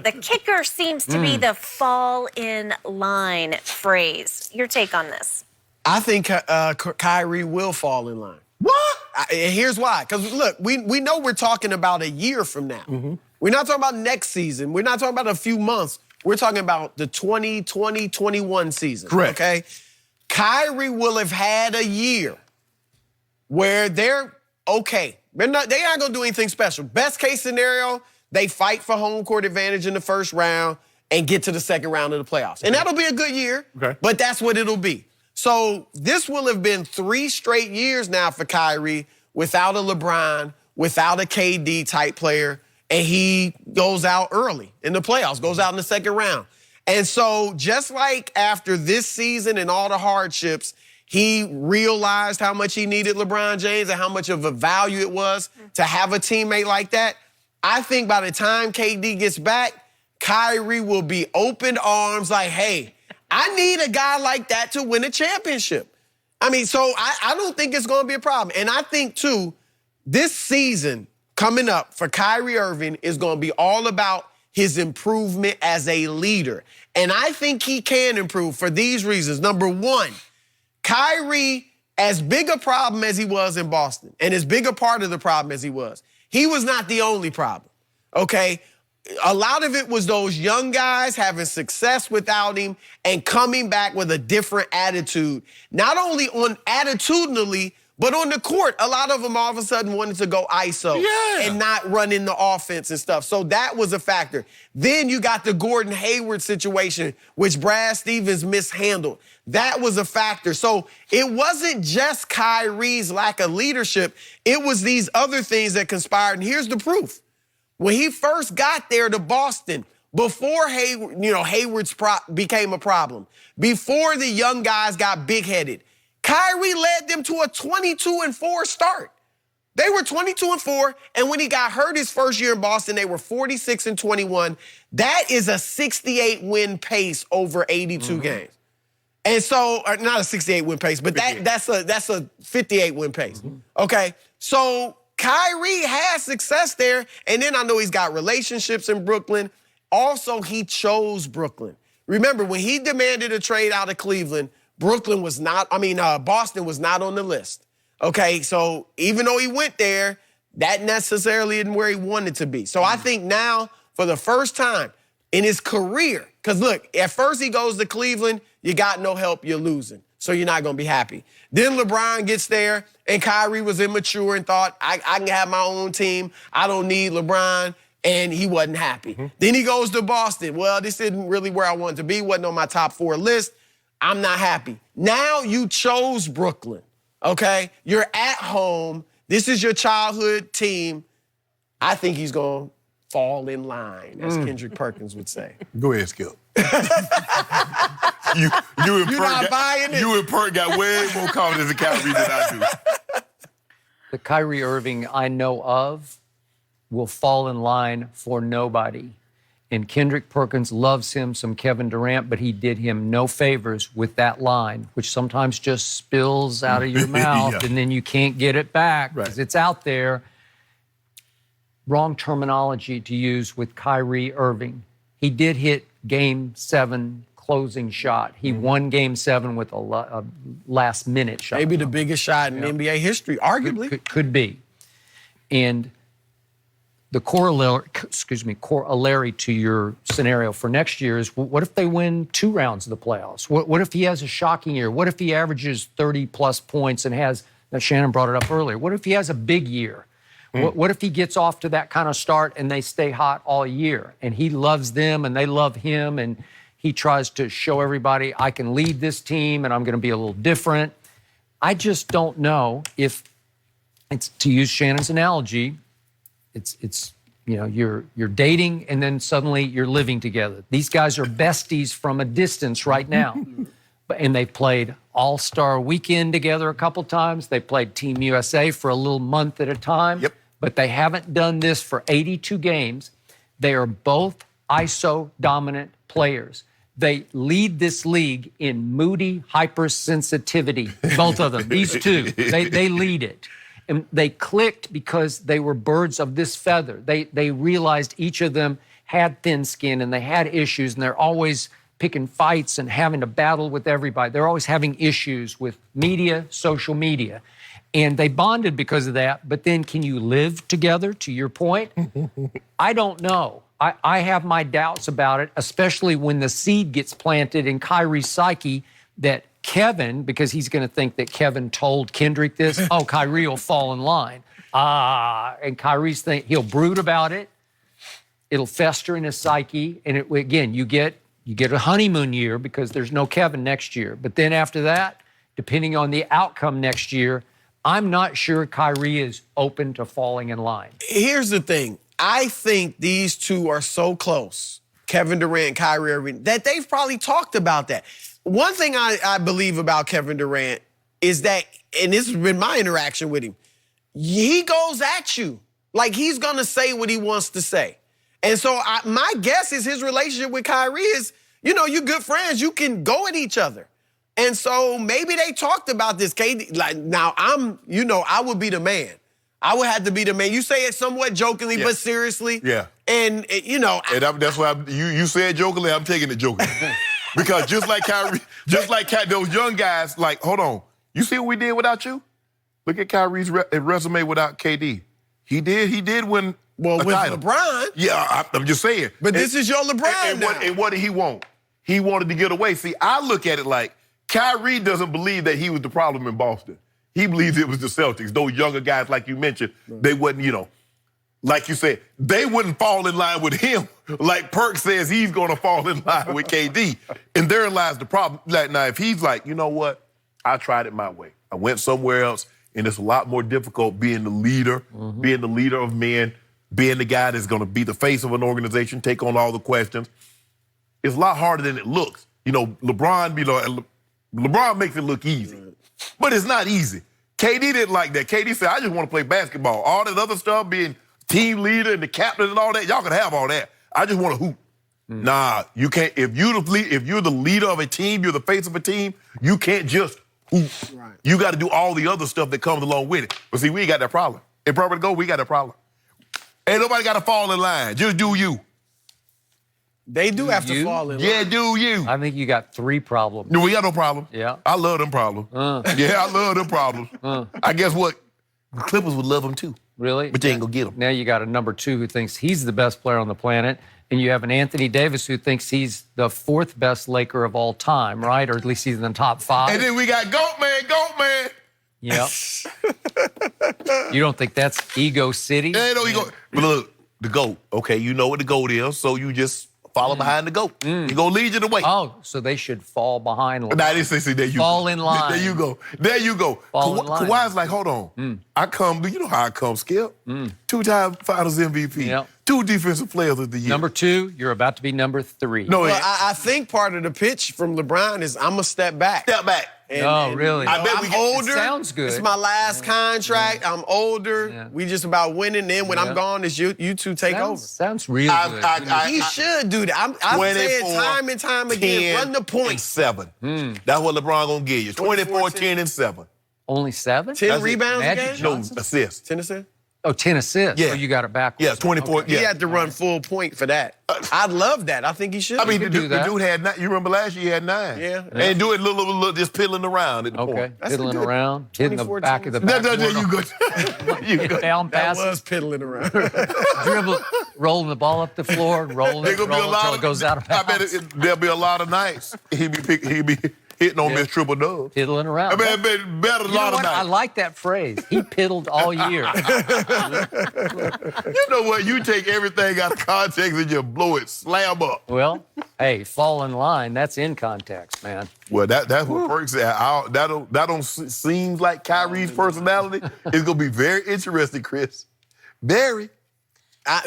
The kicker seems to be the fall in line phrase. Your take on this? I think Kyrie will fall in line. What? And here's why. Because, look, we know we're talking about a year from now. We're not talking about next season. We're not talking about a few months. We're talking about the 2020-21 season. Correct. Okay? Kyrie will have had a year where they're okay. They aren't going to do anything special. Best case scenario, they fight for home court advantage in the first round and get to the second round of the playoffs. And that'll be a good year, but that's what it'll be. So this will have been 3 straight years now for Kyrie without a LeBron, without a KD-type player, and he goes out early in the playoffs, goes out in the second round. And so just like after this season and all the hardships, he realized how much he needed LeBron James and how much of a value it was to have a teammate like that. I think by the time KD gets back, Kyrie will be open arms like, hey, I need a guy like that to win a championship. I mean, so I don't think it's going to be a problem. And I think, too, this season coming up for Kyrie Irving is going to be all about his improvement as a leader. And I think he can improve for these reasons. Number one, Kyrie, as big a problem as he was in Boston, and as big a part of the problem as he was not the only problem, okay? A lot of it was those young guys having success without him and coming back with a different attitude. Not only on attitudinally, but on the court. A lot of them all of a sudden wanted to go ISO and not run in the offense and stuff. So that was a factor. Then you got the Gordon Hayward situation, which Brad Stevens mishandled. That was a factor. So it wasn't just Kyrie's lack of leadership. It was these other things that conspired. And here's the proof. When he first got there to Boston, before Hayward's became a problem, before the young guys got big-headed, Kyrie led them to a 22-4 start. They were 22-4, and when he got hurt his first year in Boston, they were 46-21. That is a 68-win pace over 82 games. And so, not a 68-win pace, but that's a 58-win pace. Okay, so Kyrie has success there, and then I know he's got relationships in Brooklyn. Also, he chose Brooklyn. Remember, when he demanded a trade out of Cleveland, Boston was not on the list. Okay, so even though he went there, that necessarily isn't where he wanted to be. So I think now, for the first time in his career, because look, at first he goes to Cleveland, you got no help, you're losing. So you're not going to be happy. Then LeBron gets there, and Kyrie was immature and thought, I can have my own team. I don't need LeBron, and he wasn't happy. Then he goes to Boston. Well, this isn't really where I wanted to be. Wasn't on my top 4 list. I'm not happy. Now you chose Brooklyn, okay? You're at home. This is your childhood team. I think he's going to fall in line, as Kendrick Perkins would say. Go ahead, Skip. You and Perk got way more confidence in Kyrie than I do. The Kyrie Irving I know of will fall in line for nobody. And Kendrick Perkins loves him some Kevin Durant, but he did him no favors with that line, which sometimes just spills out of your mouth and then you can't get it back because it's out there. Wrong terminology to use with Kyrie Irving. He did hit Game 7 closing shot. He won Game 7 with a last-minute shot. Maybe the biggest shot in NBA history, arguably. Could be. And the corollary to your scenario for next year is, what if they win 2 rounds of the playoffs? What if he has a shocking year? What if he averages 30-plus points and has, Shannon brought it up earlier, what if he has a big year? What if he gets off to that kind of start and they stay hot all year and he loves them and they love him and he tries to show everybody, I can lead this team and I'm going to be a little different? I just don't know if it's, to use Shannon's analogy, it's you're dating and then suddenly you're living together. These guys are besties from a distance right now. And they've played All-Star Weekend together a couple times. They played Team USA for a little month at a time. But they haven't done this for 82 games. They are both ISO-dominant players. They lead this league in moody hypersensitivity, both of them, these two. They lead it. And they clicked because they were birds of this feather. They realized each of them had thin skin and they had issues, and they're always picking fights and having to battle with everybody. They're always having issues with media, social media. And they bonded because of that. But then can you live together, to your point? I don't know. I have my doubts about it, especially when the seed gets planted in Kyrie's psyche that Kevin, because he's going to think that Kevin told Kendrick this, oh, Kyrie will fall in line. And Kyrie's think he'll brood about it. It'll fester in his psyche. And again, you get a honeymoon year because there's no Kevin next year. But then after that, depending on the outcome next year, I'm not sure Kyrie is open to falling in line. Here's the thing. I think these two are so close, Kevin Durant and Kyrie Irving, that they've probably talked about that. One thing I believe about Kevin Durant is that, and this has been my interaction with him, he goes at you. Like, he's going to say what he wants to say. And so my guess is his relationship with Kyrie is, you're good friends. You can go at each other. And so maybe they talked about this. KD, like, now I would be the man. I would have to be the man. You say it somewhat jokingly, but seriously. Yeah. And, And that's why you said jokingly, I'm taking it jokingly. Because just like Kyrie, those young guys, like, hold on. You see what we did without you? Look at Kyrie's resume without KD. He did win a with title. LeBron. Yeah, I'm just saying. But this is your LeBron now. And what did he want? He wanted to get away. See, I look at it like Kyrie doesn't believe that he was the problem in Boston. He believes it was the Celtics. Those younger guys, like you mentioned, they wouldn't, like you said, they wouldn't fall in line with him. Like Perk says he's going to fall in line with KD. And therein lies the problem. Like, now, if he's like, you know what? I tried it my way. I went somewhere else, and it's a lot more difficult being the leader, being the leader of men, being the guy that's going to be the face of an organization, take on all the questions. It's a lot harder than it looks. LeBron makes it look easy. But it's not easy. KD didn't like that. KD said, I just want to play basketball. All that other stuff, being team leader and the captain and all that, y'all can have all that. I just want to hoop. Nah, you can't. If you're the leader of a team, you're the face of a team, you can't just hoop. Right. You got to do all the other stuff that comes along with it. But see, we ain't got that problem. In Purple to Go, we got that problem. Ain't nobody got to fall in line. Just do you. They do have to fall in line. Yeah, do you. I think you got 3 problems. No, we got no problem. Yeah. I love them problems. Yeah, I love them problems. I guess what? The Clippers would love them too. Really? But they ain't gonna get them. Now you got a number 2 who thinks he's the best player on the planet, and you have an Anthony Davis who thinks he's the 4th best Laker of all time, right? Or at least he's in the top 5. And then we got Goat Man. Yep. You don't think that's ego city? Ain't no ego. But look, the GOAT. Okay, you know what the GOAT is, so you just follow behind the GOAT. He gonna lead you the way. Oh, so they should fall behind. Nah, they say, there you fall go. in line. There you go. There you go. Fall in line. Kawhi's like, hold on. I come, you know how I come, Skip. 2-time Finals MVP. Yep. 2 Defensive Players of the Year. Number 2, you're about to be number 3. No, Well, I think part of the pitch from LeBron is I'm going to step back. Step back. Really? I bet I'm we get, older. It sounds good. It's my last contract. I'm older. Yeah. We just about winning. Then when I'm gone, it's you two take over. Sounds real good. He should do that. I'm saying time and time again, run the point. 7. That's what LeBron gonna give you. 24, 10, and 7. Only 7? 10 rebounds a Magic game? No assists. 10 assists? Oh, 10 assists. Yeah. So you got it backwards. Yeah, 24. Okay. Yeah. He had to run full point for that. I'd love that. I think he should. I mean, could the do that. dude had 9. You remember last year he had 9. Yeah. And do it little just piddling around at the Okay. point. Fiddling around, hitting the 24, back of the There backboard. you go. You go. Down that passes, was piddling around. dribble, rolling the ball up the floor, rolling There it, gonna be a rolling lot until of. it goes out of I bounds. bet there'll be a lot of nights. He be hitting on Miss Triple Dub. Piddling around. I mean, it been better a You know lot of what? I nights. like that phrase. He piddled all year. You know what? You take everything out of context and you blow it, slam up. Well, hey, fall in line. That's in context, man. Well, that's what Perk said. That don't seem like Kyrie's personality. It's gonna be very interesting, Chris. Very.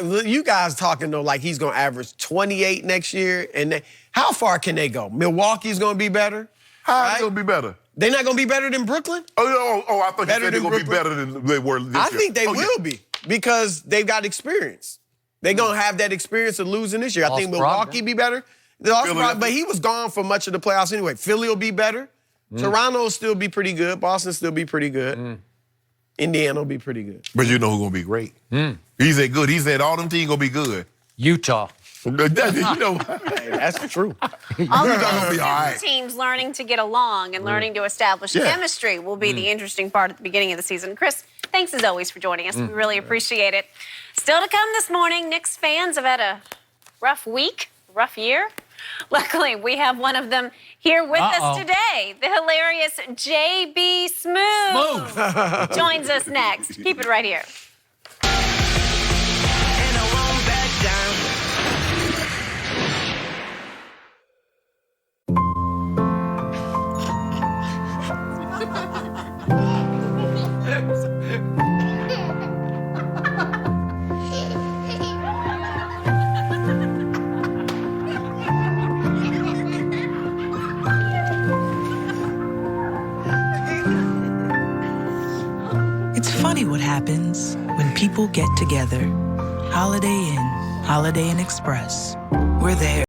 You guys talking, though, like he's going to average 28 next year. And how far can they go? Milwaukee's going to be better? How Right? it's gonna be better? They're not going to be better than Brooklyn? Oh, I thought you Better said they're than gonna be Brooklyn? better than they were this I year. think they Oh, yeah. will be because they've got experience. They're going to have that experience of losing this year. I Lost think Milwaukee Brogdon. be better. But he was gone for much of the playoffs anyway. Philly will be better. Toronto will still be pretty good. Boston still be pretty good. Indiana will be pretty good. But you know who's gonna be great? He said good. He said all them teams gonna be good. Utah. You know, Hey, that's true. All You're of not those gonna be all right. teams learning to get along and learning to establish Yeah. chemistry will be the interesting part at the beginning of the season. Chris, thanks as always for joining us. We really appreciate it. Still to come this morning, Knicks fans have had a rough week, rough year. Luckily, we have one of them here with us today. The hilarious JB Smooth joins us next. Keep it right here. And I won't back down. It's funny what happens when people get together. Holiday Inn, Holiday Inn Express. We're there.